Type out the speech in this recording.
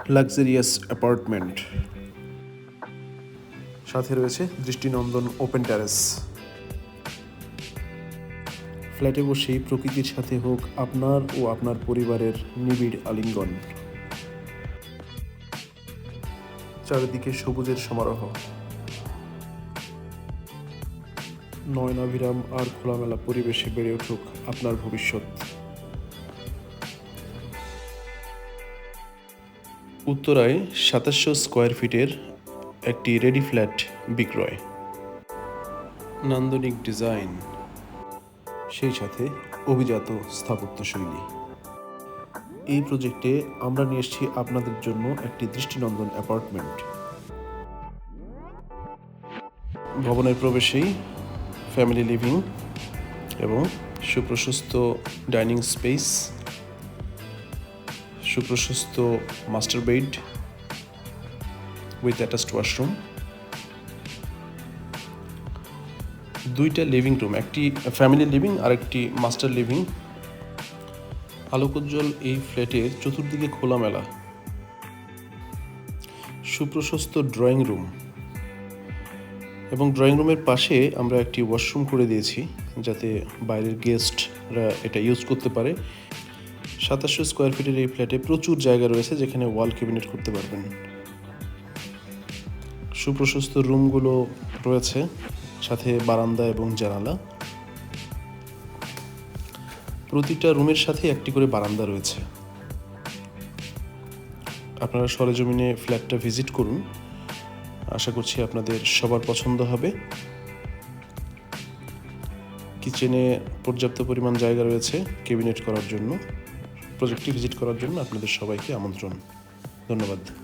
Luxurious apartment, সাথে রয়েছে দৃষ্টিনন্দন ওপেন টেরেস। ফ্ল্যাটে বসেই প্রকৃতির সাথে হোক আপনার ও আপনার পরিবারের নিবিড় আলিঙ্গন। চারিদিকে সবুজের সমারোহ, নয়নাভিরাম আর খোলামেলা পরিবেশে বেড়ে উঠুক আপনার ভবিষ্যৎ। উত্তরায় 2700 স্কোয়ার ফিটের একটি রেডি ফ্ল্যাট বিক্রয়। নান্দনিক ডিজাইন, সেই সাথে অভিজাত স্থাপত্যশৈলী। এই প্রজেক্টে আমরা নিয়ে এসেছি আপনাদের জন্য একটি দৃষ্টিনন্দন অ্যাপার্টমেন্ট। ভবনের প্রবেশেই ফ্যামিলি লিভিং এবং সুপ্রশস্ত ডাইনিং স্পেস, সুপ্রশস্ত master bed with attached washroom, দুইটা লিভিং রুম, একটি ফ্যামিলি লিভিং আর একটি মাস্টার লিভিং। আলোকোজ্জ্বল এই ফ্ল্যাটের চতুর্দিকে খোলামেলা সুপ্রশস্ত ড্রয়িং রুম এবং ড্রয়িং রুমের পাশে আমরা একটি ওয়াশরুম করে দিয়েছি যাতে বাইরের গেস্টরা এটা ইউজ করতে পারে। 2700 স্কোয়ার ফিটের এই ফ্ল্যাটে প্রচুর জায়গা রয়েছে যেখানে ওয়াল ক্যাবিনেট করতে পারবেন। সুপ্রশস্ত রুমগুলো রয়েছে, সাথে বারান্দা এবং জানালা। প্রতিটা রুমের সাথে একটি করে বারান্দা রয়েছে। আপনারা সরেজমিনে ফ্ল্যাটটা ভিজিট করুন, আশা করছি আপনাদের সবার পছন্দ হবে। কিচেনে পর্যাপ্ত পরিমাণ জায়গা রয়েছে ক্যাবিনেট করার জন্য। প্রজেক্টটি ভিজিট করার জন্য আপনাদের সবাইকে আমন্ত্রণ। ধন্যবাদ।